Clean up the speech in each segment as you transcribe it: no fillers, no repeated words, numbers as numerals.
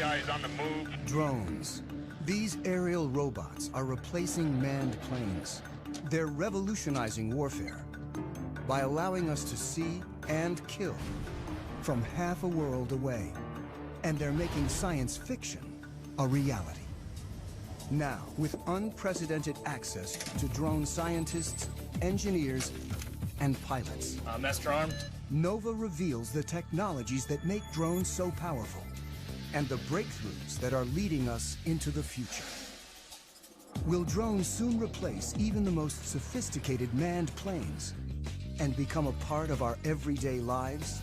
FBI is on the move. Drones. These aerial robots are replacing manned planes. They're revolutionizing warfare by allowing us to see and kill from half a world away. And they're making science fiction a reality. Now, with unprecedented access to drone scientists, engineers, and pilots. Master Armed. Nova reveals the technologies that make drones so powerful and the breakthroughs that are leading us into the future. Will drones soon replace even the most sophisticated manned planes and become a part of our everyday lives?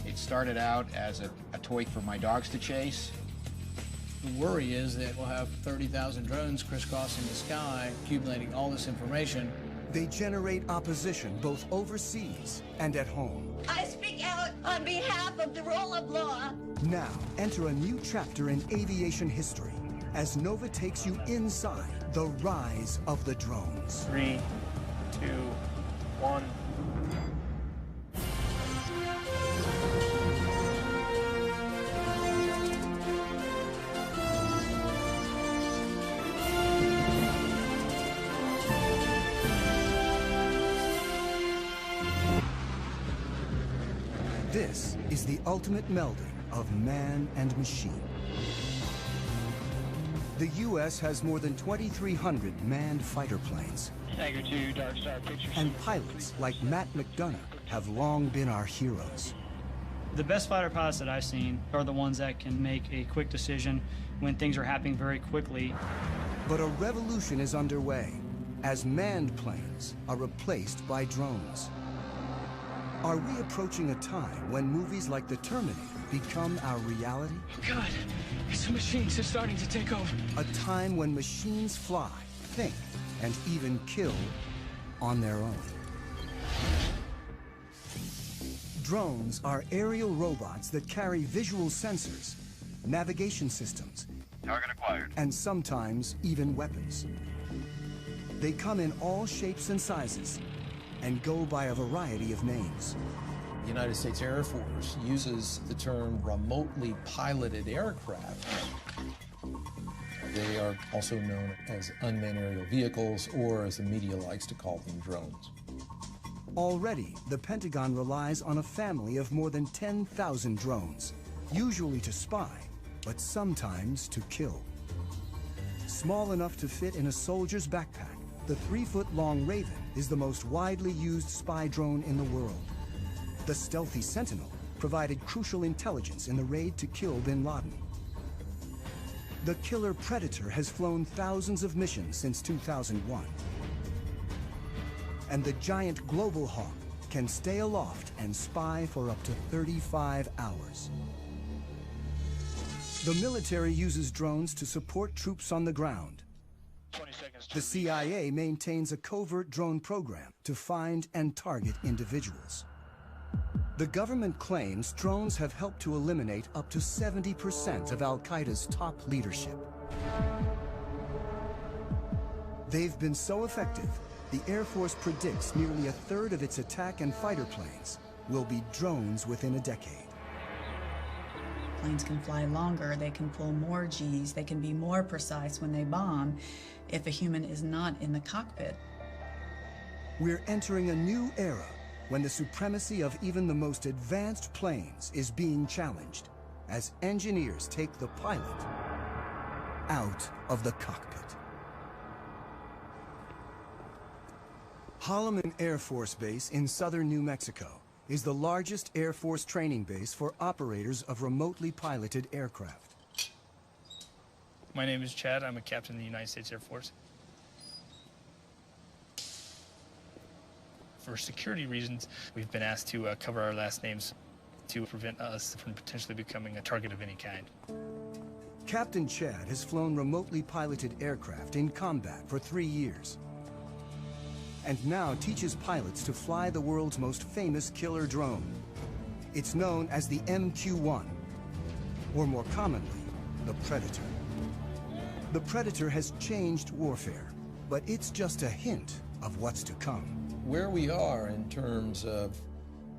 It started out as a toy for my dogs to chase. The worry is that we'll have 30,000 drones crisscrossing the sky, accumulating all this information. They generate opposition both overseas and at home. I speak out on behalf of the rule of law. Now, enter a new chapter in aviation history as Nova takes you inside the rise of the drones. 3, 2, 1. This is the ultimate melding of man and machine. The U.S. has more than 2,300 manned fighter planes. Tiger 2, Dark Star Pictures. And pilots like Matt McDonough have long been our heroes. The best fighter pilots that I've seen are the ones that can make a quick decision when things are happening very quickly. But a revolution is underway as manned planes are replaced by drones. Are we approaching a time when movies like The Terminator become our reality? God, it's the machines are starting to take over. A time when machines fly, think, and even kill on their own. Drones are aerial robots that carry visual sensors, navigation systems, Target acquired. and sometimes even weapons. They come in all shapes and sizes and go by a variety of names. The United States Air Force uses the term remotely piloted aircraft. They are also known as unmanned aerial vehicles, or as the media likes to call them, drones. Already, the Pentagon relies on a family of more than 10,000 drones, usually to spy, but sometimes to kill. Small enough to fit in a soldier's backpack, the 3-foot-long Raven is the most widely used spy drone in the world. The stealthy Sentinel provided crucial intelligence in the raid to kill bin Laden. The killer Predator has flown thousands of missions since 2001. And the giant Global Hawk can stay aloft and spy for up to 35 hours. The military uses drones to support troops on the ground. The CIA maintains a covert drone program to find and target individuals. The government claims drones have helped to eliminate up to 70% of Al-Qaeda's top leadership. They've been so effective, the Air Force predicts nearly a third of its attack and fighter planes will be drones within a decade. Planes can fly longer, they can pull more Gs, they can be more precise when they bomb if a human is not in the cockpit. We're entering a new era when the supremacy of even the most advanced planes is being challenged as engineers take the pilot out of the cockpit. Holloman Air Force Base in southern New Mexico is the largest Air Force training base for operators of remotely piloted aircraft. My name is Chad. I'm a captain in the United States Air Force. For security reasons, we've been asked to cover our last names to prevent us from potentially becoming a target of any kind. Captain Chad has flown remotely piloted aircraft in combat for 3 years, and now teaches pilots to fly the world's most famous killer drone. It's known as the MQ-1, or more commonly, the Predator. The Predator has changed warfare, but it's just a hint of what's to come. Where we are in terms of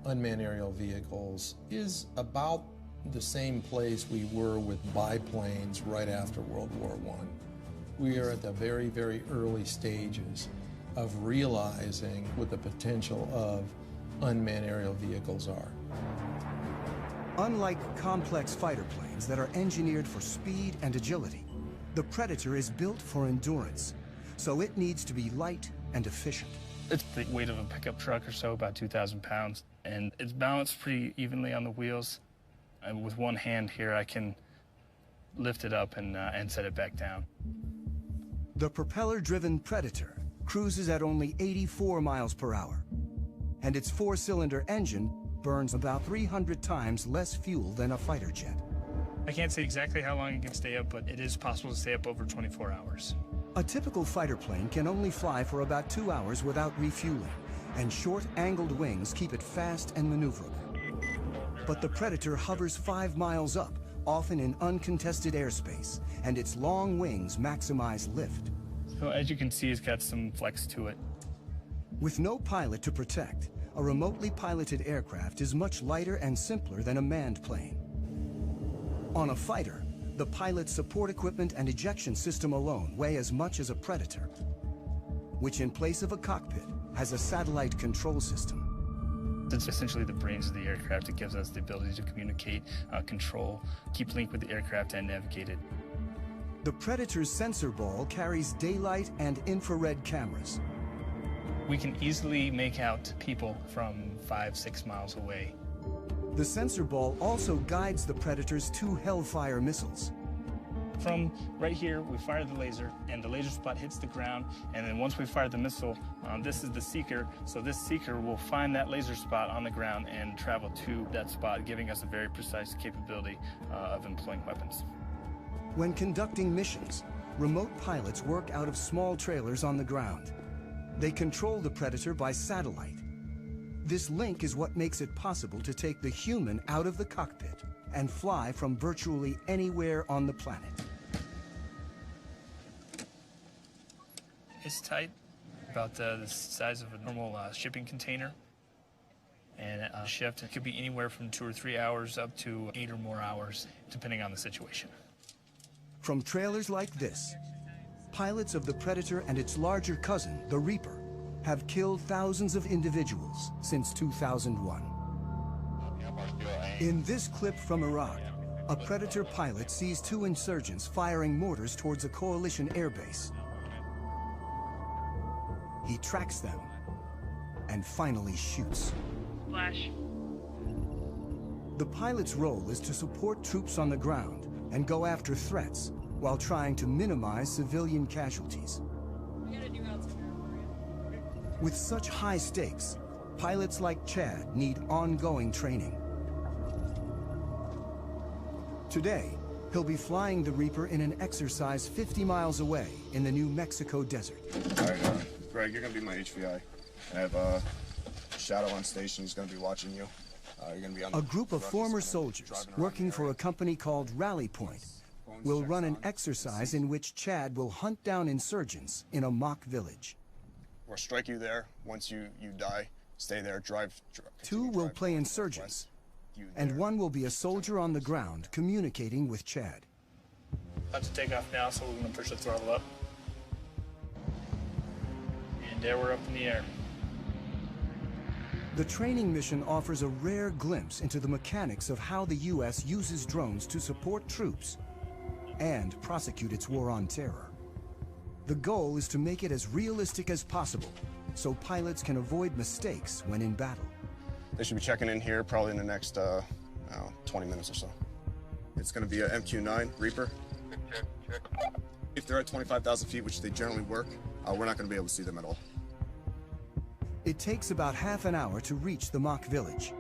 unmanned aerial vehicles is about the same place we were with biplanes right after World War I. We are at the very, very early stages of realizing what the potential of unmanned aerial vehicles are. Unlike complex fighter planes that are engineered for speed and agility, the Predator is built for endurance, so it needs to be light and efficient. It's the weight of a pickup truck or so, about 2,000 pounds, and it's balanced pretty evenly on the wheels. And with one hand here, I can lift it up and set it back down. The propeller-driven Predator cruises at only 84 miles per hour, and its four-cylinder engine burns about 300 times less fuel than a fighter jet. I can't say exactly how long it can stay up, but it is possible to stay up over 24 hours. A typical fighter plane can only fly for about 2 hours without refueling, and short, angled wings keep it fast and maneuverable. But the Predator hovers 5 miles up, often in uncontested airspace, and its long wings maximize lift. So as you can see, it's got some flex to it. With no pilot to protect, a remotely piloted aircraft is much lighter and simpler than a manned plane. On a fighter, the pilot's support equipment and ejection system alone weigh as much as a Predator, which in place of a cockpit has a satellite control system. It's essentially the brains of the aircraft. It gives us the ability to communicate, control, keep link with the aircraft, and navigate it. The Predator's sensor ball carries daylight and infrared cameras. We can easily make out people from 5-6 miles away. The sensor ball also guides the Predator's 2 Hellfire missiles. From right here, we fire the laser, and the laser spot hits the ground, and then once we fire the missile, this is the seeker, so this seeker will find that laser spot on the ground and travel to that spot, giving us a very precise capability of employing weapons. When conducting missions, remote pilots work out of small trailers on the ground. They control the Predator by satellite. This link is what makes it possible to take the human out of the cockpit and fly from virtually anywhere on the planet. It's tight, about the size of a normal shipping container. And a shift could be anywhere from 2 or 3 hours up to 8 or more hours, depending on the situation. From trailers like this, pilots of the Predator and its larger cousin, the Reaper, have killed thousands of individuals since 2001. In this clip from Iraq, a Predator pilot sees 2 insurgents firing mortars towards a coalition airbase. He tracks them and finally shoots. Flash. The pilot's role is to support troops on the ground and go after threats while trying to minimize civilian casualties. With such high stakes, pilots like Chad need ongoing training. Today, he'll be flying the Reaper in an exercise 50 miles away in the New Mexico desert. All right, Greg, you're going to be my HVI. I have Shadow on station. He's going to be watching you. You're going to be on a group of former soldiers working for a company called Rally Point will run an exercise in which Chad will hunt down insurgents in a mock village. We'll strike you there. Once you die, stay there, drive. 2 will play insurgents, and 1 will be a soldier on the ground communicating with Chad. About to take off now, so we're going to push the throttle up. And there we're up in the air. The training mission offers a rare glimpse into the mechanics of how the U.S. uses drones to support troops and prosecute its war on terror. The goal is to make it as realistic as possible, so pilots can avoid mistakes when in battle. They should be checking in here probably in the next 20 minutes or so. It's going to be an MQ-9 Reaper. If they're at 25,000 feet, which they generally work, we're not going to be able to see them at all. It takes about half an hour to reach the mock village.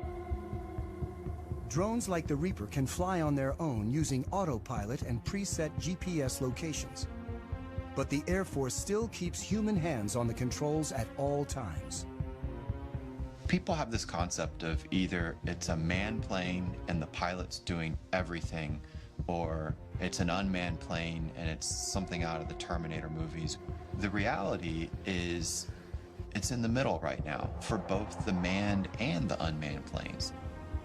Drones like the Reaper can fly on their own using autopilot and preset GPS locations. But the Air Force still keeps human hands on the controls at all times. People have this concept of either it's a manned plane and the pilot's doing everything, or it's an unmanned plane and it's something out of the Terminator movies. The reality is it's in the middle right now for both the manned and the unmanned planes.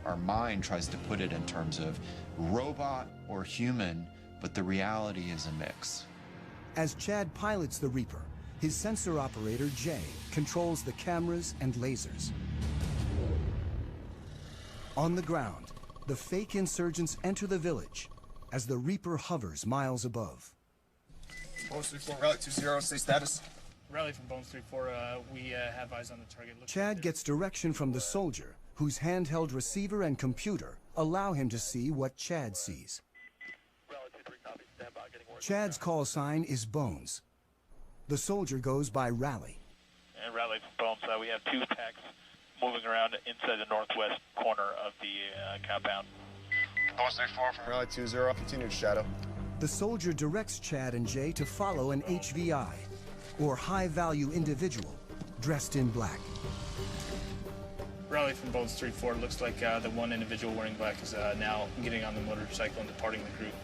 Our mind tries to put it in terms of robot or human, but the reality is a mix. As Chad pilots the Reaper, his sensor operator, Jay, controls the cameras and lasers. On the ground, the fake insurgents enter the village as the Reaper hovers miles above. Bones 3-4, Rally 20, stay status. Rally from Bones 3-4, we have eyes on the target. Chad gets direction from the soldier, whose handheld receiver and computer allow him to see what Chad sees. Chad's call sign is Bones. The soldier goes by Rally. And Rally from Bones, we have 2 packs moving around inside the northwest corner of the compound. Bones 3-4 from Rally 20, continue to shadow. The soldier directs Chad and Jay to follow an HVI, or high-value individual, dressed in black. Rally from Bones 3-4, looks like the one individual wearing black is now getting on the motorcycle and departing the group.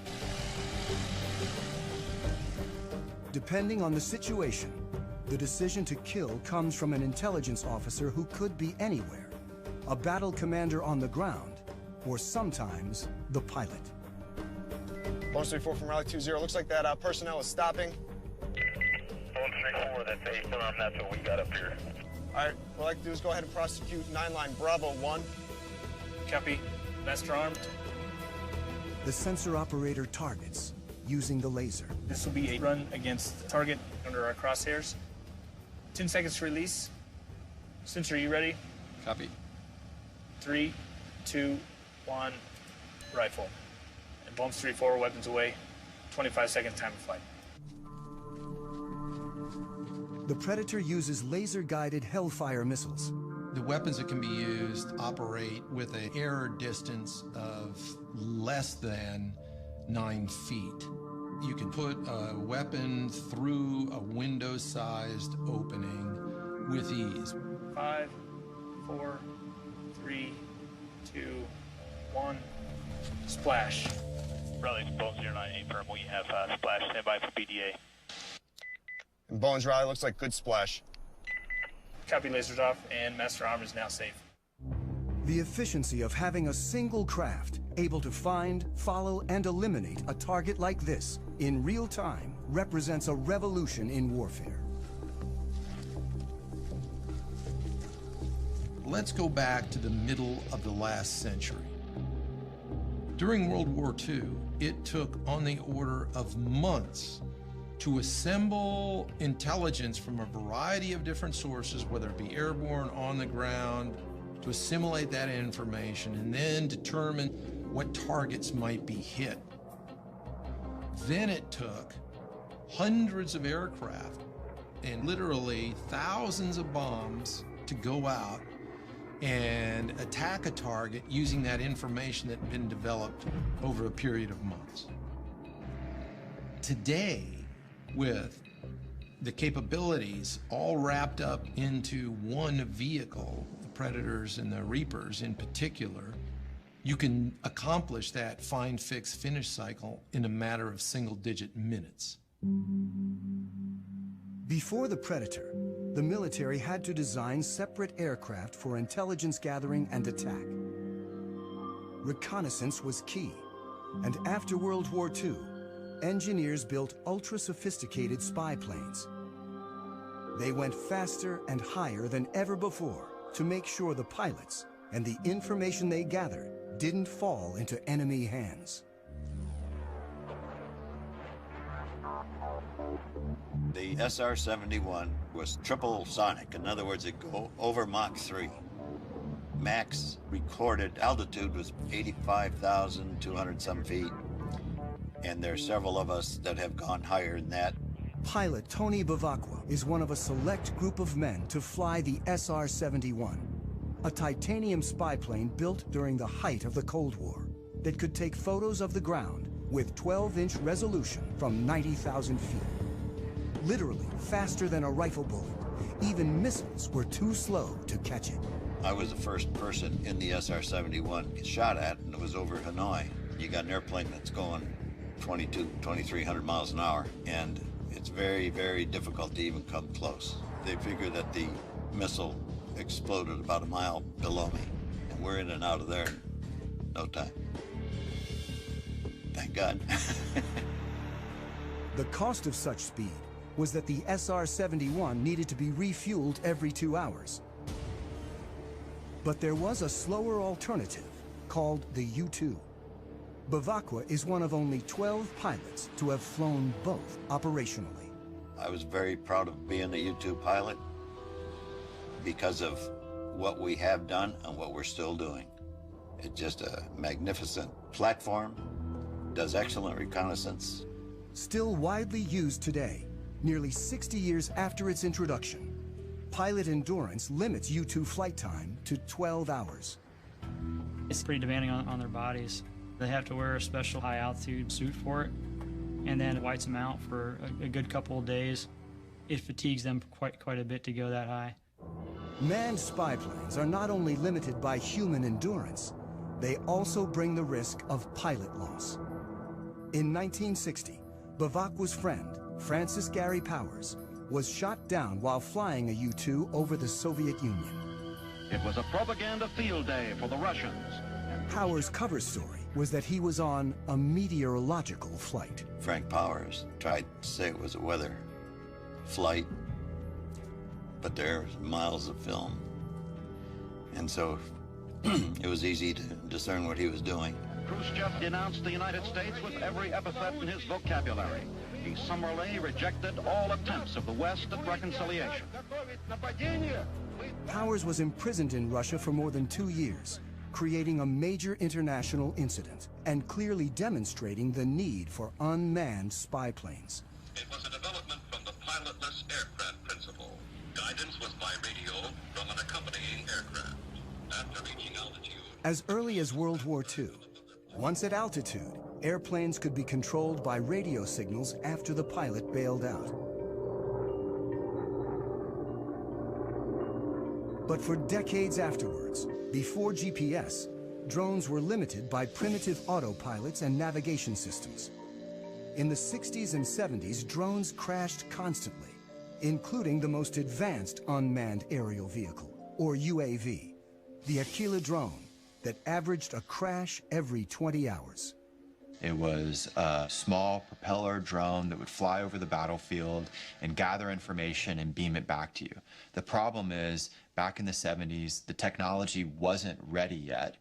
Depending on the situation, the decision to kill comes from an intelligence officer who could be anywhere, a battle commander on the ground, or sometimes the pilot. Bones 3-4 from Rally 20, looks like that personnel is stopping. Bones 3-4, that's a firm, that's what we got up here. All right, what I'd like to do is go ahead and prosecute 9-line Bravo 1. Copy. Master armed. The sensor operator targets using the laser. This will be a run against the target under our crosshairs. 10 seconds to release. Sensor, you ready? Copy. 3, 2, 1, rifle. And Bones 3-4, weapons away. 25 seconds time of flight. The Predator uses laser-guided Hellfire missiles. The weapons that can be used operate with an air distance of less than 9 feet. You can put a weapon through a window-sized opening with ease. 5, 4, 3, 2, 1, splash. Rally from Bones 098, firm, we have splash, standby for BDA. And Bones Rally looks like good splash. Copy, lasers off, and Master Arm is now safe. The efficiency of having a single craft able to find, follow, and eliminate a target like this in real time represents a revolution in warfare. Let's go back to the middle of the last century. During World War II, it took on the order of months to assemble intelligence from a variety of different sources, whether it be airborne, on the ground, to assimilate that information and then determine what targets might be hit. Then it took hundreds of aircraft and literally thousands of bombs to go out and attack a target using that information that had been developed over a period of months. Today, with the capabilities all wrapped up into one vehicle, the Predators and the Reapers in particular, you can accomplish that find, fix, finish cycle in a matter of single-digit minutes. Before the Predator, the military had to design separate aircraft for intelligence gathering and attack. Reconnaissance was key, and after World War II, engineers built ultra-sophisticated spy planes. They went faster and higher than ever before to make sure the pilots and the information they gathered didn't fall into enemy hands. The SR-71 was triple sonic. In other words, it go over Mach 3. Max recorded altitude was 85,200 some feet. And there are several of us that have gone higher than that. Pilot Tony Bavacqua is one of a select group of men to fly the SR-71, a titanium spy plane built during the height of the Cold War that could take photos of the ground with 12-inch resolution from 90,000 feet. Literally faster than a rifle bullet. Even missiles were too slow to catch it. I was the first person in the SR-71 shot at, and it was over Hanoi. You got an airplane that's going 2,300 miles an hour, and it's very, very difficult to even come close. They figure that the missile exploded about a mile below me, and we're in and out of there in no time. Thank God. The cost of such speed was that the SR-71 needed to be refueled every 2 hours. But there was a slower alternative called the U-2. Bavakwa is one of only 12 pilots to have flown both operationally. I was very proud of being a U-2 pilot because of what we have done and what we're still doing. It's just a magnificent platform, does excellent reconnaissance. Still widely used today, nearly 60 years after its introduction, pilot endurance limits U-2 flight time to 12 hours. It's pretty demanding on their bodies. They have to wear a special high-altitude suit for it, and then it whites them out for a good couple of days. It fatigues them quite a bit to go that high. Manned spy planes are not only limited by human endurance, they also bring the risk of pilot loss. In 1960, Bavakwa's friend, Francis Gary Powers, was shot down while flying a U-2 over the Soviet Union. It was a propaganda field day for the Russians. Powers' cover story was that he was on a meteorological flight. Frank Powers tried to say it was a weather flight, but there's miles of film. And so it was easy to discern what he was doing. Khrushchev denounced the United States with every epithet in his vocabulary. He summarily rejected all attempts of the West at reconciliation. Powers was imprisoned in Russia for more than 2 years, creating a major international incident and clearly demonstrating the need for unmanned spy planes. It was a development from the pilotless aircraft principle. Guidance was by radio from an accompanying aircraft. After reaching altitude... As early as World War II, once at altitude, airplanes could be controlled by radio signals after the pilot bailed out. But for decades afterwards, before GPS, drones were limited by primitive autopilots and navigation systems. In the 60s and 70s, drones crashed constantly, including the most advanced unmanned aerial vehicle, or UAV, the Aquila drone, that averaged a crash every 20 hours. It was a small propeller drone that would fly over the battlefield and gather information and beam it back to you. The problem is, back in the 70s, the technology wasn't ready yet.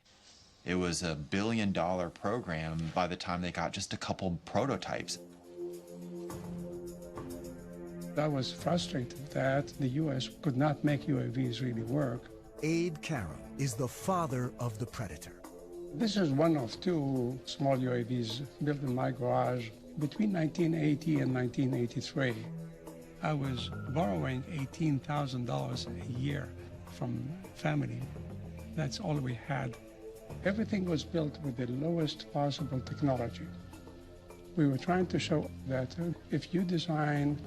It was a $1 billion program by the time they got just a couple prototypes. I was frustrated that the U.S. could not make UAVs really work. Abe Karam is the father of the Predator. This is one of 2 small UAVs built in my garage between 1980 and 1983. I was borrowing $18,000 a year from family. That's all we had. Everything was built with the lowest possible technology. We were trying to show that if you design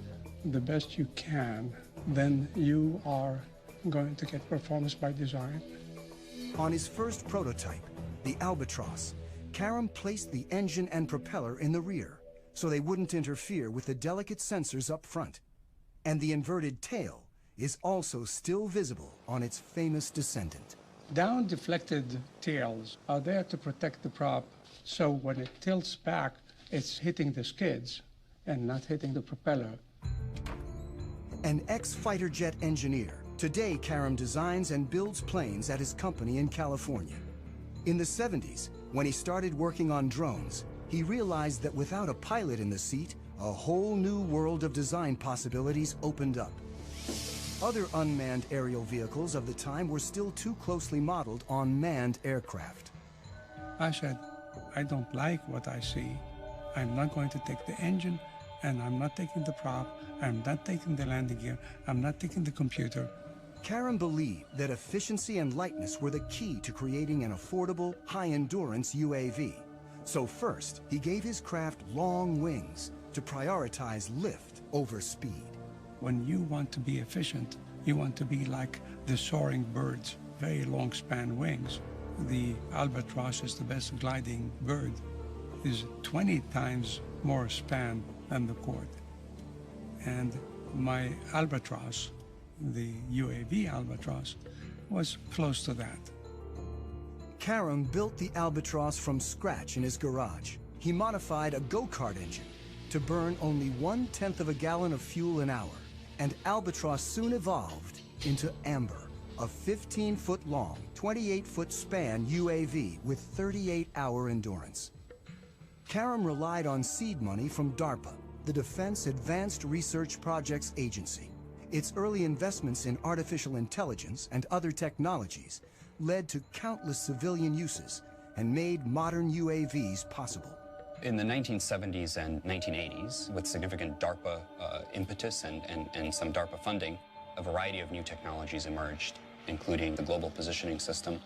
the best you can, then you are going to get performance by design. On his first prototype, the Albatross, Karam placed the engine and propeller in the rear so they wouldn't interfere with the delicate sensors up front. And the inverted tail is also still visible on its famous descendant. Down-deflected tails are there to protect the prop, so when it tilts back, it's hitting the skids and not hitting the propeller. An ex-fighter jet engineer, today Karam designs and builds planes at his company in California. In the 70s, when he started working on drones, he realized that without a pilot in the seat, a whole new world of design possibilities opened up. Other unmanned aerial vehicles of the time were still too closely modeled on manned aircraft. I said, I don't like what I see. I'm not going to take the engine, and I'm not taking the prop, I'm not taking the landing gear, I'm not taking the computer. Karam believed that efficiency and lightness were the key to creating an affordable, high-endurance UAV. So first, he gave his craft long wings to prioritize lift over speed. When you want to be efficient, you want to be like the soaring birds, very long span wings. The Albatross is the best gliding bird, is 20 times more span than the Cord. And my Albatross, the UAV Albatross, was close to that. Karam built the Albatross from scratch in his garage. He modified a go-kart engine to burn only 1/10 of a gallon of fuel an hour. And Albatross soon evolved into Amber, a 15-foot-long, 28-foot span UAV with 38-hour endurance. Karam relied on seed money from DARPA, the Defense Advanced Research Projects Agency. Its early investments in artificial intelligence and other technologies led to countless civilian uses and made modern UAVs possible. In the 1970s and 1980s, with significant DARPA impetus and some DARPA funding, a variety of new technologies emerged, including the Global Positioning System,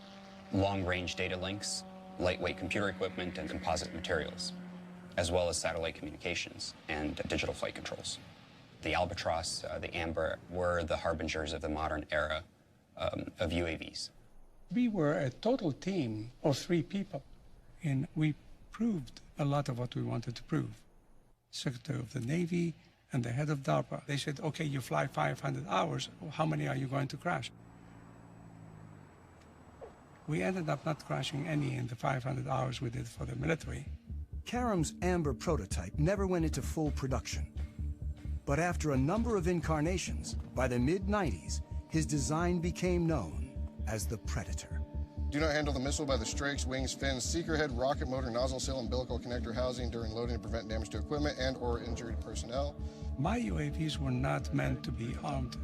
long-range data links, lightweight computer equipment, and composite materials, as well as satellite communications and digital flight controls. The Albatross, the Amber, were the harbingers of the modern era of UAVs. We were a total team of 3 people, and we proved a lot of what we wanted to prove. Secretary of the Navy and the head of DARPA, they said, okay, you fly 500 hours, how many are you going to crash? We ended up not crashing any in the 500 hours we did for the military. Karam's Amber prototype never went into full production. But after a number of incarnations, by the mid-90s, his design became known as the Predator. Do not handle the missile by the strakes, wings, fins, seeker head, rocket motor, nozzle seal, umbilical connector housing during loading to prevent damage to equipment and or injury to personnel. My UAVs were not meant to be armed.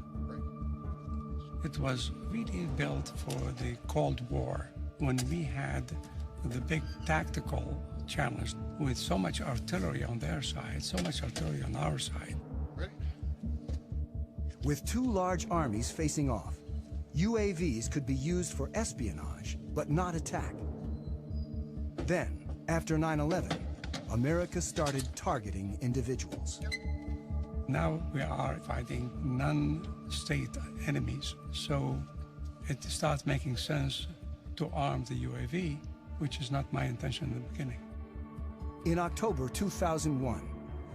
It was really built for the Cold War, when we had the big tactical challenge with so much artillery on their side, so much artillery on our side. Ready? With 2 large armies facing off, UAVs could be used for espionage, but not attack. Then, after 9/11, America started targeting individuals. Now we are fighting non-state enemies, so it starts making sense to arm the UAV, which is not my intention in the beginning. In October 2001,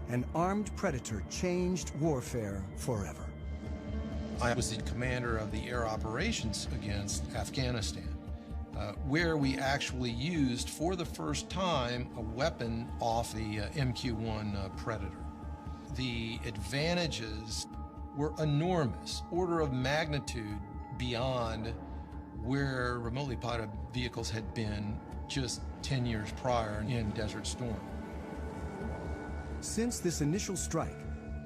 an armed Predator changed warfare forever. I was the commander of the air operations against Afghanistan, where we actually used, for the first time, a weapon off the MQ-1 Predator. The advantages were enormous, order of magnitude beyond where remotely piloted vehicles had been just 10 years prior in Desert Storm. Since this initial strike,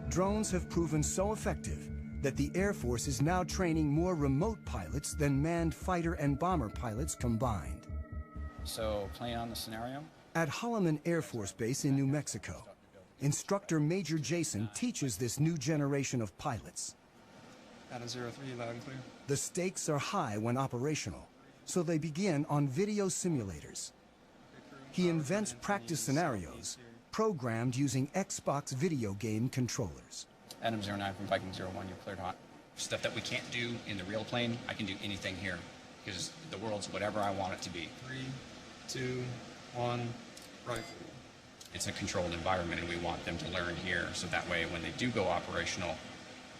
drones have proven so effective that the Air Force is now training more remote pilots than manned fighter and bomber pilots combined. So, playing on the scenario? At Holloman Air Force Base in New Mexico, instructor Major Jason teaches this new generation of pilots. Adam 03, loud and clear. The stakes are high when operational, so they begin on video simulators. He invents practice scenarios, programmed using Xbox video game controllers. Adam 09 from Viking 01, you're cleared hot. Stuff that we can't do in the real plane, I can do anything here, because the world's whatever I want it to be. 3, 2, 1, rifle. It's a controlled environment, and we want them to learn here, so that way when they do go operational,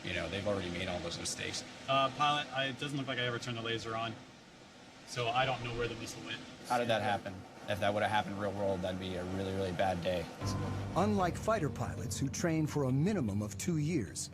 you know, they've already made all those mistakes. Pilot, it doesn't look like I ever turned the laser on, so I don't know where the missile went. How did that happen? If that would have happened in real world, that'd be a really, really bad day. Unlike fighter pilots who train for a minimum of 2 years,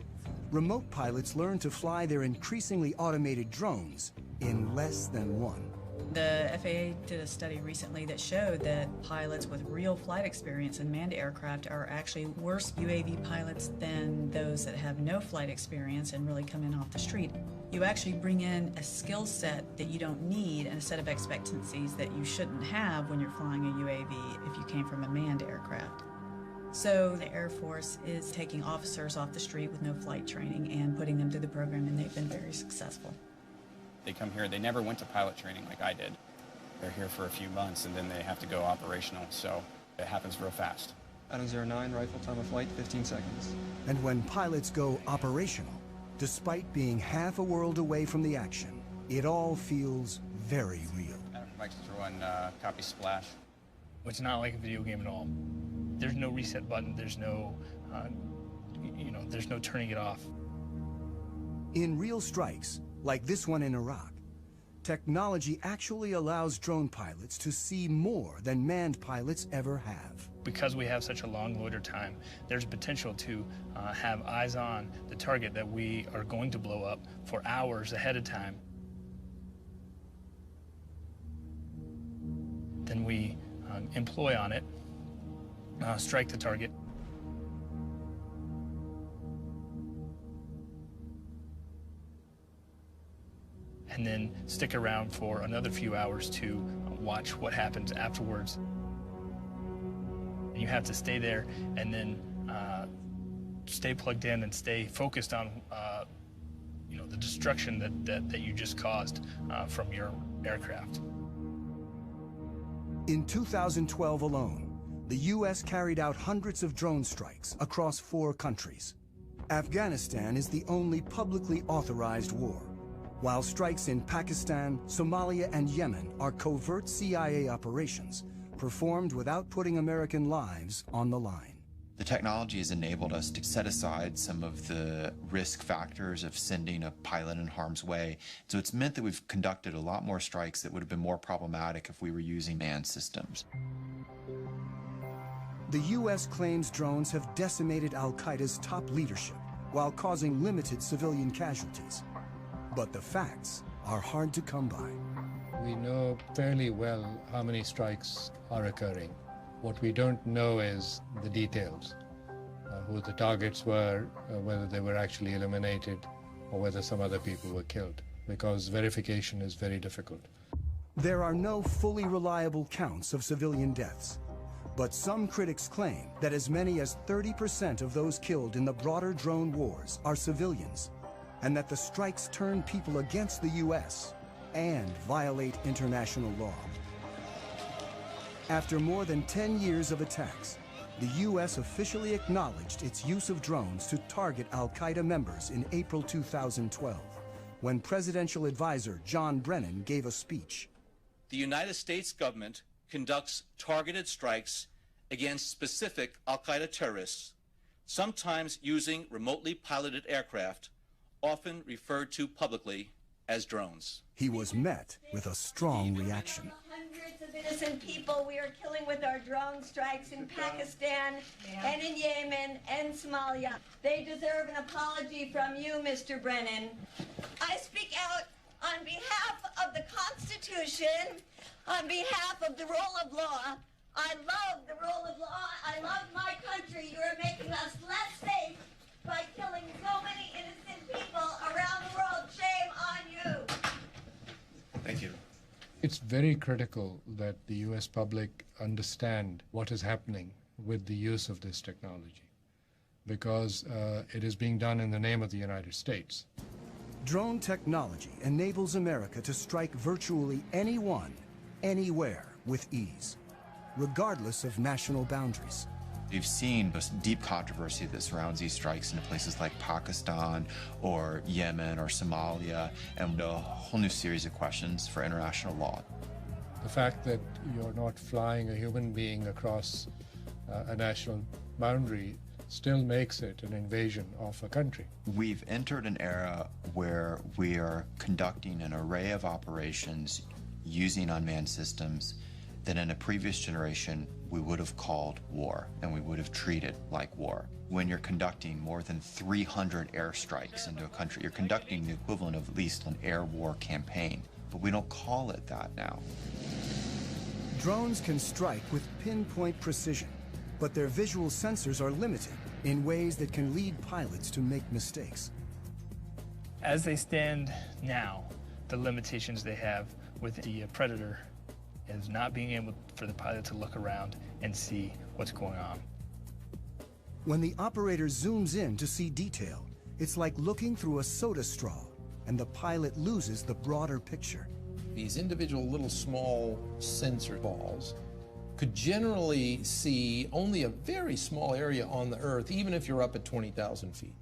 remote pilots learn to fly their increasingly automated drones in less than 1. The FAA did a study recently that showed that pilots with real flight experience in manned aircraft are actually worse UAV pilots than those that have no flight experience and really come in off the street. You actually bring in a skill set that you don't need and a set of expectancies that you shouldn't have when you're flying a UAV if you came from a manned aircraft. So the Air Force is taking officers off the street with no flight training and putting them through the program, and they've been very successful. They come here, they never went to pilot training like I did. They're here for a few months, and then they have to go operational, so it happens real fast. Adam 09, rifle time of flight, 15 seconds. And when pilots go operational, despite being half a world away from the action, it all feels very real. Adam from Viking 01, copy splash. It's not like a video game at all. There's no reset button, there's no, there's no turning it off. In real strikes, like this one in Iraq, Technology actually allows drone pilots to see more than manned pilots ever have. Because we have such a long loiter time, there's potential to have eyes on the target that we are going to blow up for hours ahead of time. Then we employ on it, strike the target. And then stick around for another few hours to watch what happens afterwards. And you have to stay there and then stay plugged in and stay focused on the destruction that you just caused from your aircraft. In 2012 alone, the U.S. carried out hundreds of drone strikes across 4 countries. Afghanistan is the only publicly authorized war, while strikes in Pakistan, Somalia, and Yemen are covert CIA operations performed without putting American lives on the line. The technology has enabled us to set aside some of the risk factors of sending a pilot in harm's way. So it's meant that we've conducted a lot more strikes that would have been more problematic if we were using manned systems. The U.S. claims drones have decimated al-Qaeda's top leadership while causing limited civilian casualties. But the facts are hard to come by. We know fairly well how many strikes are occurring. What we don't know is the details, who the targets were, whether they were actually eliminated, or whether some other people were killed, because verification is very difficult. There are no fully reliable counts of civilian deaths, but some critics claim that as many as 30% of those killed in the broader drone wars are civilians, and that the strikes turn people against the U.S. and violate international law. After more than 10 years of attacks, the U.S. officially acknowledged its use of drones to target al-Qaeda members in April 2012, when presidential advisor John Brennan gave a speech. The United States government conducts targeted strikes against specific al-Qaeda terrorists, sometimes using remotely piloted aircraft, often referred to publicly as drones. He was met with a strong reaction. Hundreds of innocent people we are killing with our drone strikes in Pakistan and in Yemen and Somalia. They deserve an apology from you, Mr. Brennan. I speak out on behalf of the Constitution, on behalf of the rule of law. I love the rule of law. I love my country. You are making us less safe by killing so many innocent people around the world. Shame on you. Thank you. It's very critical that the U.S. public understand what is happening with the use of this technology, because it is being done in the name of the United States. Drone technology enables America to strike virtually anyone, anywhere with ease, regardless of national boundaries. We've seen this deep controversy that surrounds these strikes in places like Pakistan or Yemen or Somalia, and a whole new series of questions for international law. The fact that you're not flying a human being across a national boundary still makes it an invasion of a country. We've entered an era where we are conducting an array of operations using unmanned systems that in a previous generation we would have called war, and we would have treated like war. When you're conducting more than 300 airstrikes into a country, you're conducting the equivalent of at least an air war campaign, but we don't call it that now. Drones can strike with pinpoint precision, but their visual sensors are limited in ways that can lead pilots to make mistakes. As they stand now, the limitations they have with the Predator is not being able for the pilot to look around and see what's going on. When the operator zooms in to see detail, it's like looking through a soda straw, and the pilot loses the broader picture. These individual little small sensor balls could generally see only a very small area on the Earth, even if you're up at 20,000 feet.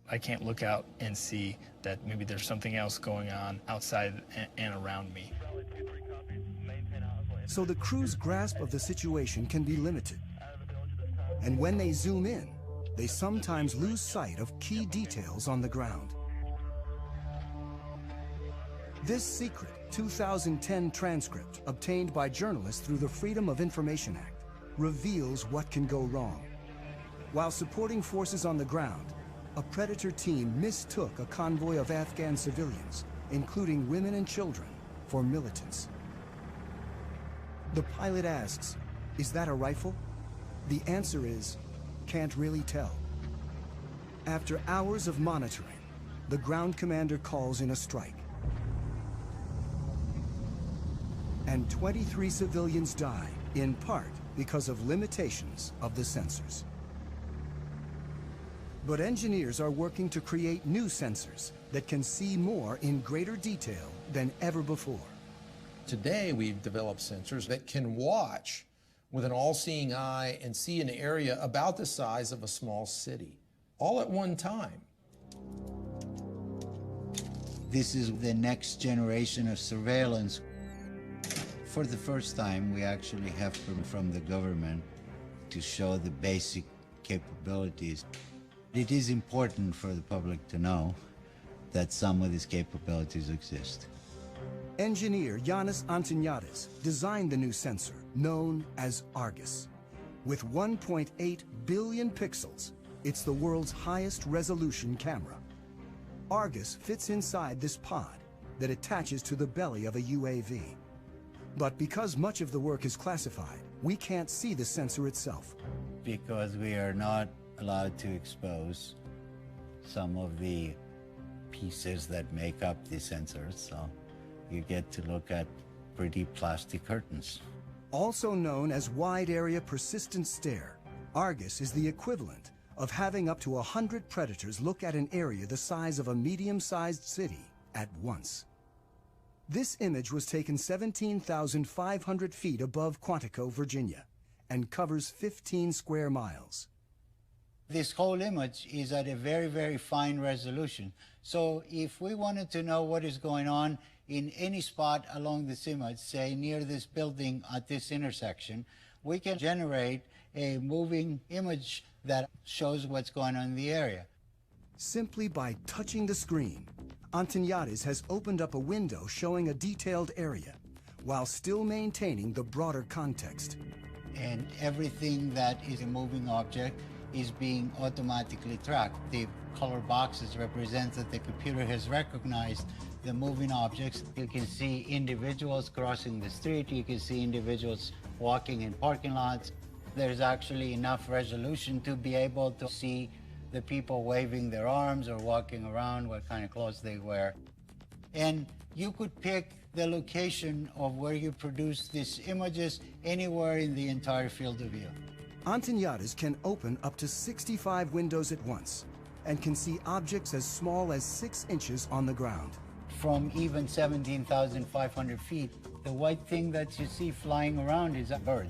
I can't look out and see that maybe there's something else going on outside and around me. So the crew's grasp of the situation can be limited. And when they zoom in, they sometimes lose sight of key details on the ground. This secret 2010 transcript, obtained by journalists through the Freedom of Information Act, reveals what can go wrong. While supporting forces on the ground, a Predator team mistook a convoy of Afghan civilians, including women and children, for militants. The pilot asks, "Is that a rifle?" The answer is, "Can't really tell." After hours of monitoring, the ground commander calls in a strike. And 23 civilians die, in part because of limitations of the sensors. But engineers are working to create new sensors that can see more in greater detail than ever before. Today, we've developed sensors that can watch with an all-seeing eye and see an area about the size of a small city, all at one time. This is the next generation of surveillance. For the first time, we actually have from the government to show the basic capabilities. It is important for the public to know that some of these capabilities exist. Engineer Yanis Antoniadis designed the new sensor, known as Argus. With 1.8 billion pixels, it's the world's highest resolution camera. Argus fits inside this pod that attaches to the belly of a UAV. But because much of the work is classified, we can't see the sensor itself. Because we are not allowed to expose some of the pieces that make up the sensors, so you get to look at pretty plastic curtains. Also known as Wide Area Persistent Stare, Argus is the equivalent of having up to 100 predators look at an area the size of a medium-sized city at once. This image was taken 17,500 feet above Quantico, Virginia, and covers 15 square miles. This whole image is at a very, very fine resolution. So if we wanted to know what is going on in any spot along this image, say near this building at this intersection, we can generate a moving image that shows what's going on in the area. Simply by touching the screen, Antoniadis has opened up a window showing a detailed area, while still maintaining the broader context. And everything that is a moving object is being automatically tracked. The color boxes represent that the computer has recognized the moving objects. You can see individuals crossing the street. You can see individuals walking in parking lots. There's actually enough resolution to be able to see the people waving their arms or walking around, what kind of clothes they wear. And you could pick the location of where you produce these images anywhere in the entire field of view. Antoniadis can open up to 65 windows at once and can see objects as small as 6 inches on the ground. From even 17,500 feet, the white thing that you see flying around is a bird.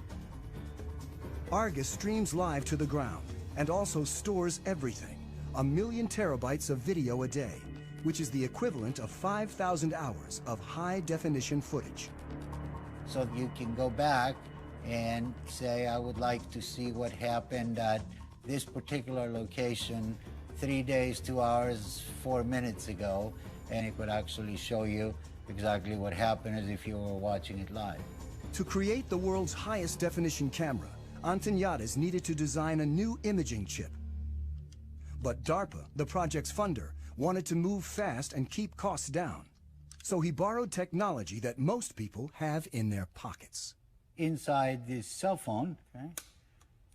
Argus streams live to the ground and also stores everything, 1 million terabytes of video a day, which is the equivalent of 5,000 hours of high-definition footage. So you can go back and say, I would like to see what happened at this particular location 3 days, 2 hours, 4 minutes ago, and it would actually show you exactly what happened as if you were watching it live. To create the world's highest definition camera, Antoniadis needed to design a new imaging chip. But DARPA, the project's funder, wanted to move fast and keep costs down. So he borrowed technology that most people have in their pockets. Inside this cell phone, okay,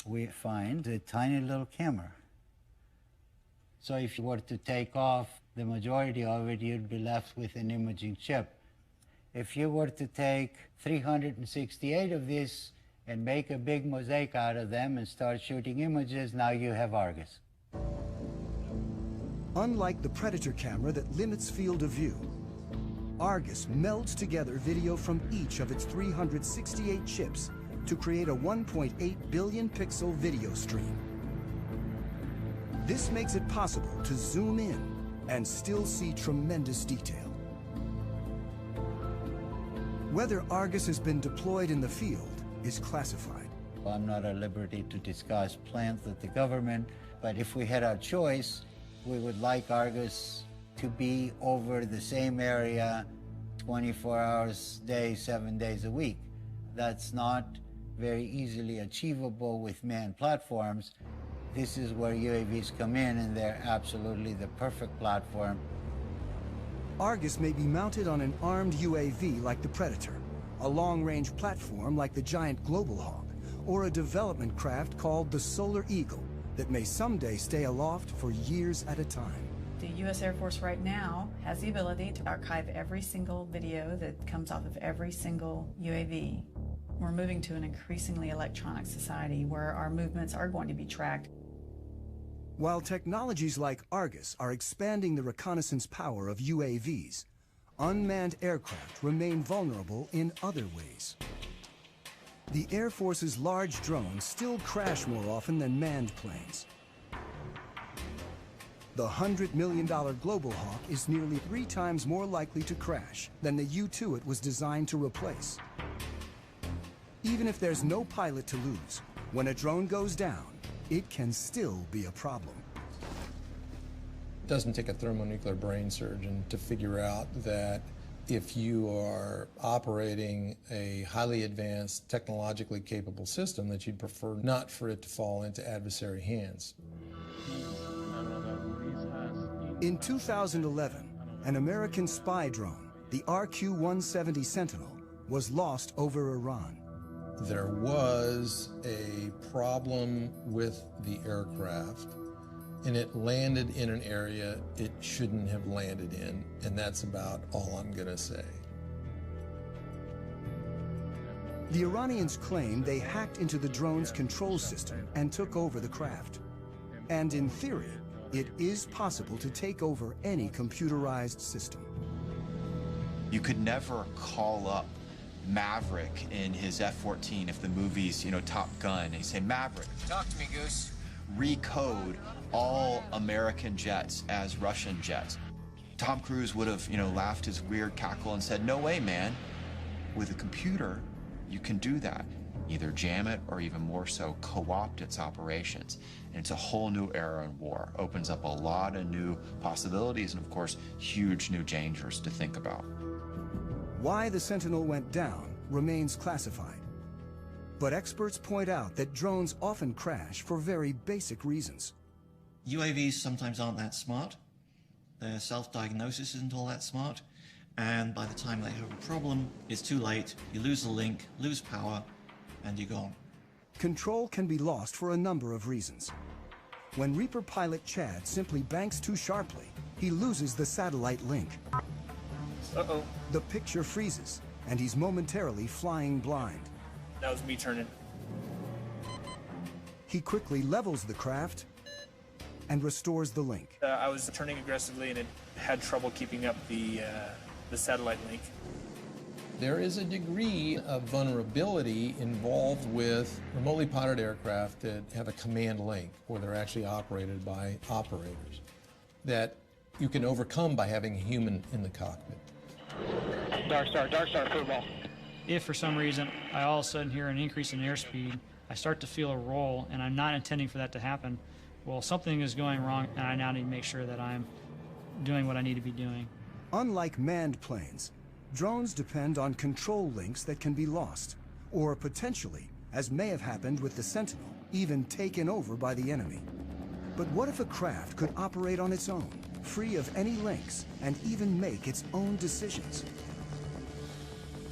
we find a tiny little camera. So if you were to take off the majority of it, you'd be left with an imaging chip. If you were to take 368 of these and make a big mosaic out of them and start shooting images, now you have Argus. Unlike the Predator camera that limits field of view, Argus melds together video from each of its 368 chips to create a 1.8 billion pixel video stream. This makes it possible to zoom in and still see tremendous detail. Whether Argus has been deployed in the field is classified. I'm not at liberty to discuss plans with the government, but if we had our choice, we would like Argus to be over the same area 24 hours a day, 7 days a week. That's not very easily achievable with manned platforms. This is where UAVs come in, and they're absolutely the perfect platform. Argus may be mounted on an armed UAV like the Predator, a long-range platform like the giant Global Hawk, or a development craft called the Solar Eagle that may someday stay aloft for years at a time. The U.S. Air Force right now has the ability to archive every single video that comes off of every single UAV. We're moving to an increasingly electronic society where our movements are going to be tracked. While technologies like Argus are expanding the reconnaissance power of UAVs, unmanned aircraft remain vulnerable in other ways. The Air Force's large drones still crash more often than manned planes. The $100 million Global Hawk is nearly 3 times more likely to crash than the U-2 it was designed to replace. Even if there's no pilot to lose, when a drone goes down, it can still be a problem. It doesn't take a thermonuclear brain surgeon to figure out that if you are operating a highly advanced, technologically capable system, that you'd prefer not for it to fall into adversary hands. In 2011, an American spy drone, the RQ-170 Sentinel, was lost over Iran. There was a problem with the aircraft, and it landed in an area it shouldn't have landed in, and that's about all I'm going to say. The Iranians claim they hacked into the drone's control system and took over the craft. And in theory, it is possible to take over any computerized system. You could never call up Maverick in his F-14 if the movie's, Top Gun, and you say, Maverick, talk to me, Goose. Recode all American jets as Russian jets. Tom Cruise would have, laughed his weird cackle and said, no way, man. With a computer, you can do that. Either jam it or even more so, co-opt its operations. And it's a whole new era in war. Opens up a lot of new possibilities and, of course, huge new dangers to think about. Why the Sentinel went down remains classified. But experts point out that drones often crash for very basic reasons. UAVs sometimes aren't that smart. Their self-diagnosis isn't all that smart. And by the time they have a problem, it's too late. You lose the link, lose power, and you're gone. Control can be lost for a number of reasons. When Reaper pilot Chad simply banks too sharply, he loses the satellite link. Uh-oh. The picture freezes, and he's momentarily flying blind. That was me turning. He quickly levels the craft and restores the link. I was turning aggressively, and it had trouble keeping up the satellite link. There is a degree of vulnerability involved with remotely piloted aircraft that have a command link, or they're actually operated by operators, that you can overcome by having a human in the cockpit. Dark Star, football. If for some reason I all of a sudden hear an increase in airspeed, I start to feel a roll, and I'm not intending for that to happen, well, something is going wrong, and I now need to make sure that I'm doing what I need to be doing. Unlike manned planes, drones depend on control links that can be lost, or potentially, as may have happened with the Sentinel, even taken over by the enemy. But what if a craft could operate on its own, free of any links, and even make its own decisions?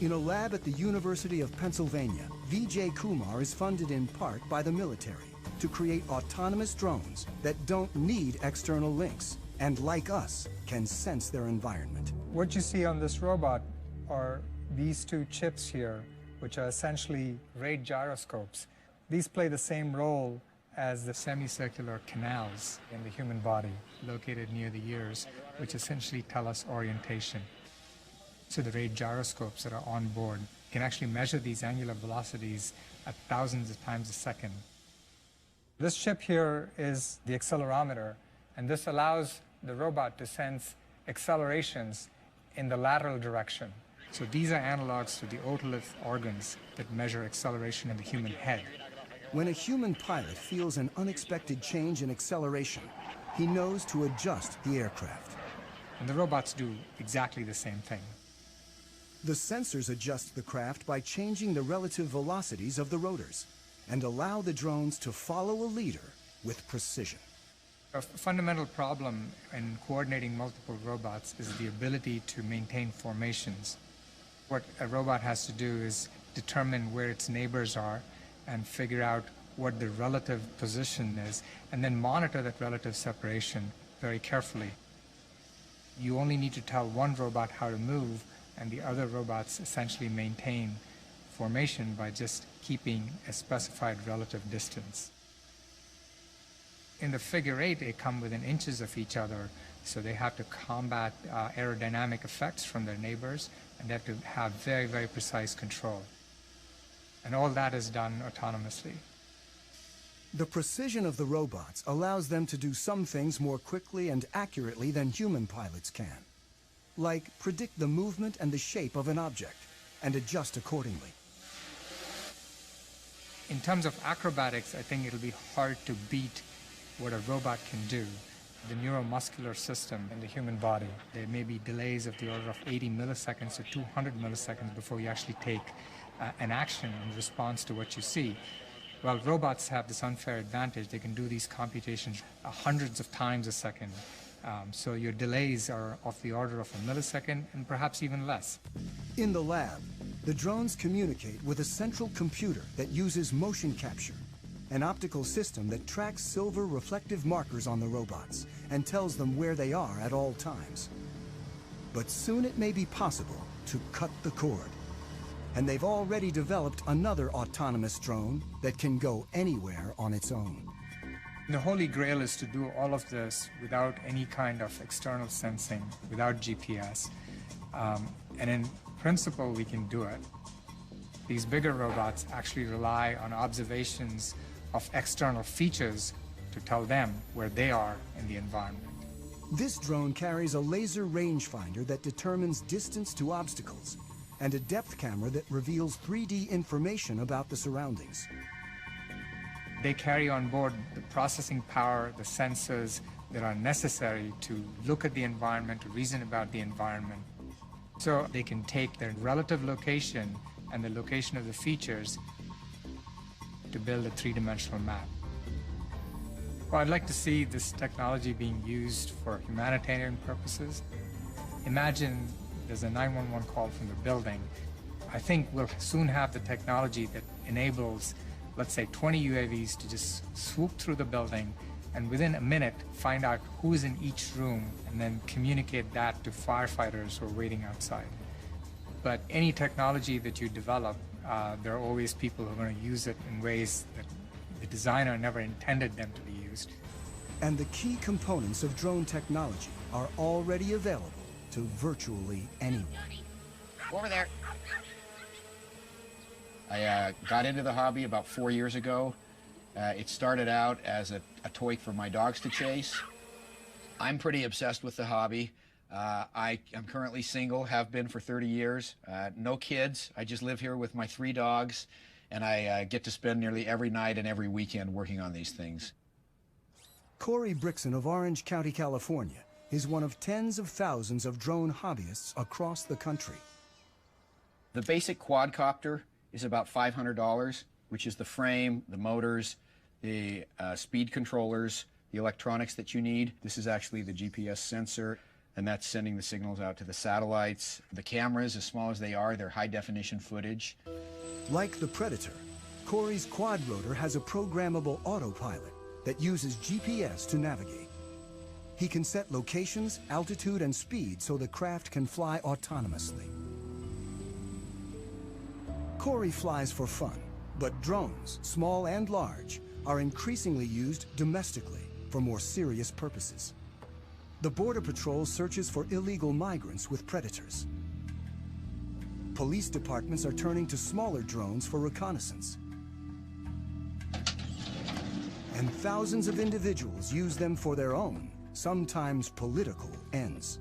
In a lab at the University of Pennsylvania, Vijay Kumar is funded in part by the military to create autonomous drones that don't need external links, and like us, can sense their environment. What you see on this robot are these two chips here, which are essentially rate gyroscopes. These play the same role as the semicircular canals in the human body located near the ears, which essentially tell us orientation. So the rate gyroscopes that are on board can actually measure these angular velocities at thousands of times a second. This chip here is the accelerometer, and this allows the robot to sense accelerations in the lateral direction. So these are analogs to the otolith organs that measure acceleration in the human head. When a human pilot feels an unexpected change in acceleration, he knows to adjust the aircraft. And the robots do exactly the same thing. The sensors adjust the craft by changing the relative velocities of the rotors and allow the drones to follow a leader with precision. A fundamental problem in coordinating multiple robots is the ability to maintain formations. What a robot has to do is determine where its neighbors are and figure out what the relative position is, and then monitor that relative separation very carefully. You only need to tell one robot how to move, and the other robots essentially maintain formation by just keeping a specified relative distance. In the figure eight, they come within inches of each other, so they have to combat aerodynamic effects from their neighbors, and they have to have very, very precise control. And all that is done autonomously. The precision of the robots allows them to do some things more quickly and accurately than human pilots can, like predict the movement and the shape of an object and adjust accordingly. In terms of acrobatics, I think it'll be hard to beat what a robot can do. The neuromuscular system in the human body, there may be delays of the order of 80 milliseconds to 200 milliseconds before you actually take an action in response to what you see. Well, robots have this unfair advantage. They can do these computations hundreds of times a second. So your delays are of the order of a millisecond and perhaps even less. In the lab, the drones communicate with a central computer that uses motion capture, an optical system that tracks silver reflective markers on the robots and tells them where they are at all times. But soon it may be possible to cut the cord. And they've already developed another autonomous drone that can go anywhere on its own. The holy grail is to do all of this without any kind of external sensing, without GPS. And in principle, we can do it. These bigger robots actually rely on observations of external features to tell them where they are in the environment. This drone carries a laser rangefinder that determines distance to obstacles and a depth camera that reveals 3D information about the surroundings. They carry on board the processing power, the sensors that are necessary to look at the environment, to reason about the environment. So they can take their relative location and the location of the features to build a three-dimensional map. Well, I'd like to see this technology being used for humanitarian purposes. Imagine there's a 911 call from the building. I think we'll soon have the technology that enables, let's say, 20 UAVs to just swoop through the building and within a minute find out who's in each room and then communicate that to firefighters who are waiting outside. But any technology that you develop, there are always people who are going to use it in ways that the designer never intended them to be used. And the key components of drone technology are already available to virtually anyone. Over there. I got into the hobby about 4 years ago. It started out as a toy for my dogs to chase. I'm pretty obsessed with the hobby. I am currently single, have been for 30 years. No kids. I just live here with my 3 dogs, and I get to spend nearly every night and every weekend working on these things. Corey Brixon of Orange County, California, is one of tens of thousands of drone hobbyists across the country. The basic quadcopter is about $500, which is the frame, the motors, the speed controllers, the electronics that you need. This is actually the GPS sensor, and that's sending the signals out to the satellites. The cameras, as small as they are, they're high-definition footage. Like the Predator, Corey's quadrotor has a programmable autopilot that uses GPS to navigate. He can set locations, altitude, and speed so the craft can fly autonomously. Corey flies for fun, but drones, small and large, are increasingly used domestically for more serious purposes. The Border Patrol searches for illegal migrants with Predators. Police departments are turning to smaller drones for reconnaissance. And thousands of individuals use them for their own, sometimes political, ends.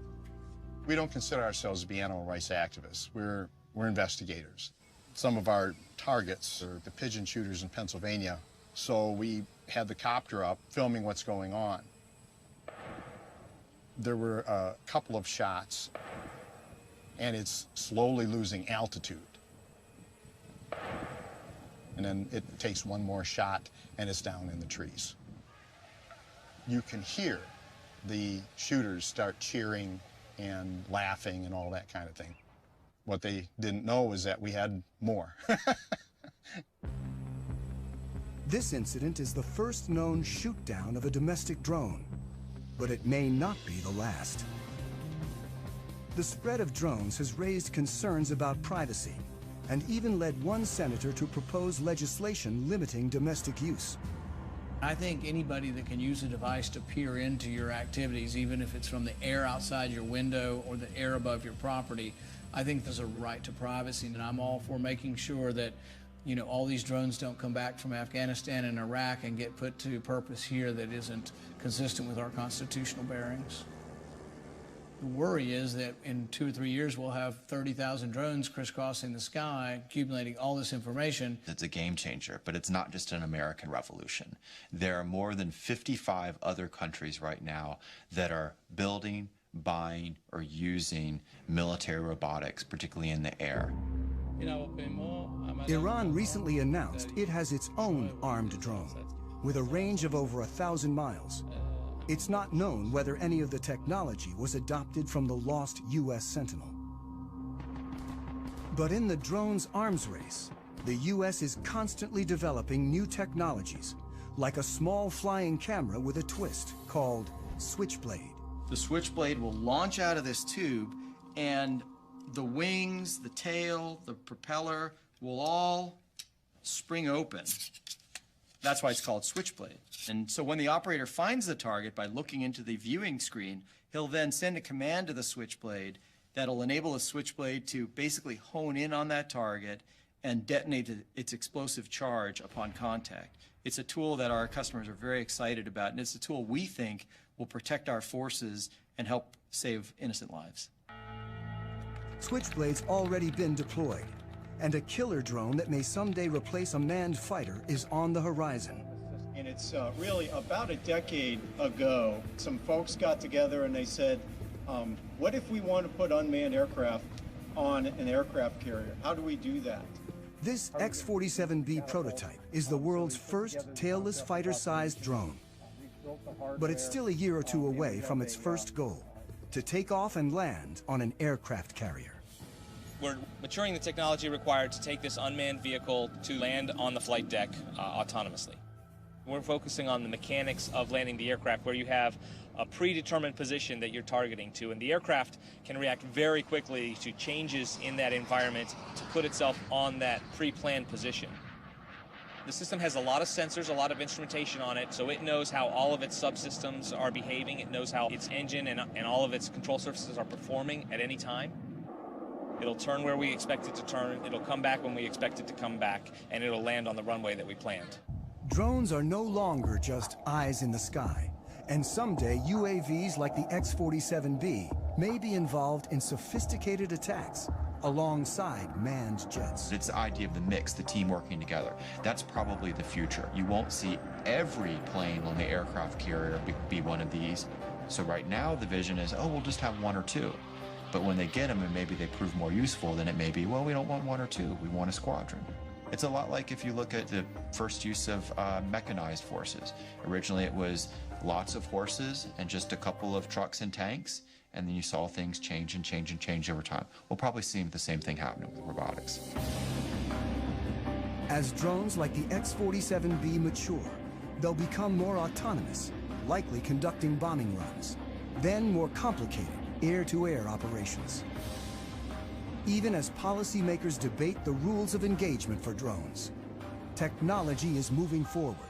We don't consider ourselves to be animal rights activists. We're investigators. Some of our targets are the pigeon shooters in Pennsylvania, so we had the copter up filming what's going on. There were a couple of shots, and it's slowly losing altitude. And then it takes one more shot, and it's down in the trees. You can hear the shooters start cheering and laughing and all that kind of thing. What they didn't know was that we had more. This incident is the first known shoot-down of a domestic drone, but it may not be the last. The spread of drones has raised concerns about privacy and even led one senator to propose legislation limiting domestic use. I think anybody that can use a device to peer into your activities, even if it's from the air outside your window or the air above your property, I think there's a right to privacy, and I'm all for making sure that, you know, all these drones don't come back from Afghanistan and Iraq and get put to purpose here that isn't consistent with our constitutional bearings. The worry is that in 2 or 3 years we'll have 30,000 drones crisscrossing the sky, accumulating all this information. It's a game changer, but it's not just an American revolution. There are more than 55 other countries right now that are building, buying, or using military robotics, particularly in the air. Iran recently announced it has its own armed drone with a range of over 1,000 miles. It's not known whether any of the technology was adopted from the lost U.S. Sentinel. But in the drone's arms race, the U.S. is constantly developing new technologies, like a small flying camera with a twist called Switchblade. The Switchblade will launch out of this tube, and the wings, the tail, the propeller will all spring open. That's why it's called Switchblade. And so when the operator finds the target by looking into the viewing screen, he'll then send a command to the Switchblade that'll enable the Switchblade to basically hone in on that target and detonate its explosive charge upon contact. It's a tool that our customers are very excited about, and it's a tool we think will protect our forces and help save innocent lives. Switchblade's already been deployed, and a killer drone that may someday replace a manned fighter is on the horizon. And it's really about a decade ago, some folks got together and they said, what if we want to put unmanned aircraft on an aircraft carrier? How do we do that? This X-47B prototype is the world's first tailless fighter-sized drone. But it's still a year or two away from its first goal, to take off and land on an aircraft carrier. We're maturing the technology required to take this unmanned vehicle to land on the flight deck autonomously. We're focusing on the mechanics of landing the aircraft, where you have a predetermined position that you're targeting to, and the aircraft can react very quickly to changes in that environment to put itself on that pre-planned position. The system has a lot of sensors, a lot of instrumentation on it, so it knows how all of its subsystems are behaving. It knows how its engine and all of its control surfaces are performing at any time. It'll turn where we expect it to turn, it'll come back when we expect it to come back, and it'll land on the runway that we planned. Drones are no longer just eyes in the sky, and someday UAVs like the X-47B may be involved in sophisticated attacks alongside manned jets. It's the idea of the mix, the team working together. That's probably the future. You won't see every plane on the aircraft carrier be one of these. So right now the vision is, oh, we'll just have 1 or 2. But when they get them and maybe they prove more useful, then it may be, well, we don't want 1 or 2, we want a squadron. It's a lot like if you look at the first use of mechanized forces. Originally it was lots of horses and just a couple of trucks and tanks, and then you saw things change and change and change over time. We'll probably see the same thing happening with robotics. As drones like the X-47B mature, they'll become more autonomous, likely conducting bombing runs, then more complicated air-to-air operations. Even as policymakers debate the rules of engagement for drones, technology is moving forward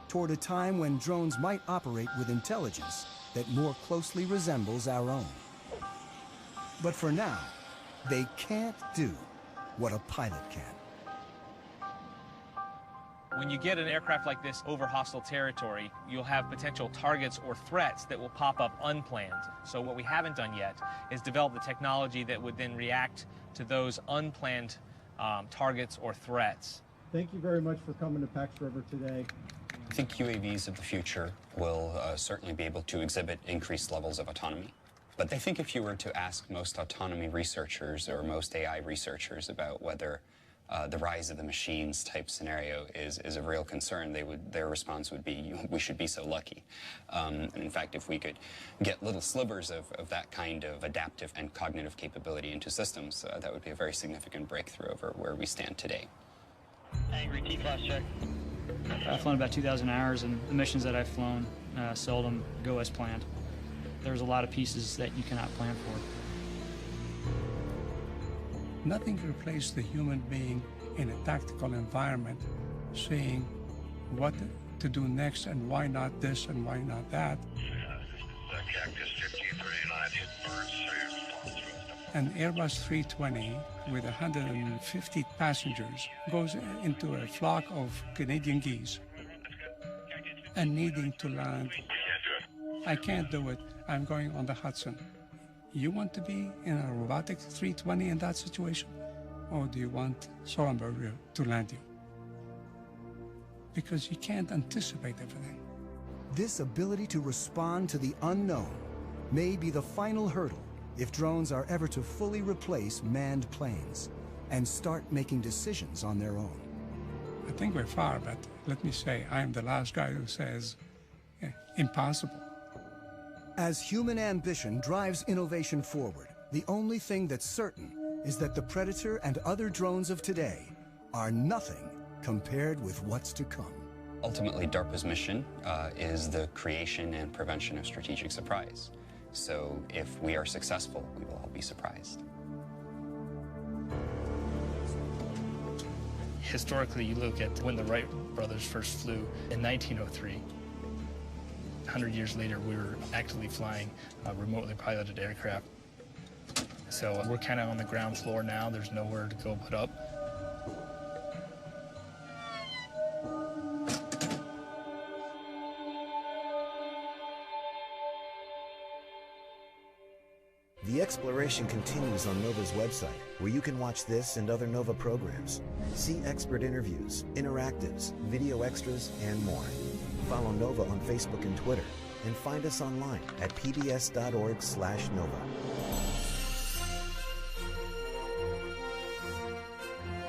toward a time when drones might operate with intelligence that more closely resembles our own. But for now, they can't do what a pilot can. When you get an aircraft like this over hostile territory, you'll have potential targets or threats that will pop up unplanned. So what we haven't done yet is develop the technology that would then react to those unplanned targets or threats. Thank you very much for coming to Pax River today. I think UAVs of the future will certainly be able to exhibit increased levels of autonomy. But I think if you were to ask most autonomy researchers or most AI researchers about whether the rise of the machines type scenario is a real concern, their response would be, we should be so lucky. And in fact, if we could get little slivers of that kind of adaptive and cognitive capability into systems, that would be a very significant breakthrough over where we stand today. Angry T-class check. I've flown about 2,000 hours, and the missions that I've flown seldom go as planned. There's a lot of pieces that you cannot plan for. Nothing replaces the human being in a tactical environment, saying what to do next and why not this and why not that. An Airbus 320 with 150 passengers goes into a flock of Canadian geese and needing to land. I can't do it. I'm going on the Hudson. You want to be in a robotic 320 in that situation? Or do you want Sullenberger to land you? Because you can't anticipate everything. This ability to respond to the unknown may be the final hurdle if drones are ever to fully replace manned planes and start making decisions on their own. I think we're far, but let me say, I am the last guy who says, impossible. As human ambition drives innovation forward, the only thing that's certain is that the Predator and other drones of today are nothing compared with what's to come. Ultimately, DARPA's mission is the creation and prevention of strategic surprise. So if we are successful, we will all be surprised. Historically, you look at when the Wright brothers first flew in 1903. 100 years later, we were actively flying remotely piloted aircraft. So we're kind of on the ground floor now. There's nowhere to go but up. The exploration continues on NOVA's website, where you can watch this and other NOVA programs, see expert interviews, interactives, video extras, and more. Follow NOVA on Facebook and Twitter, and find us online at pbs.org/NOVA.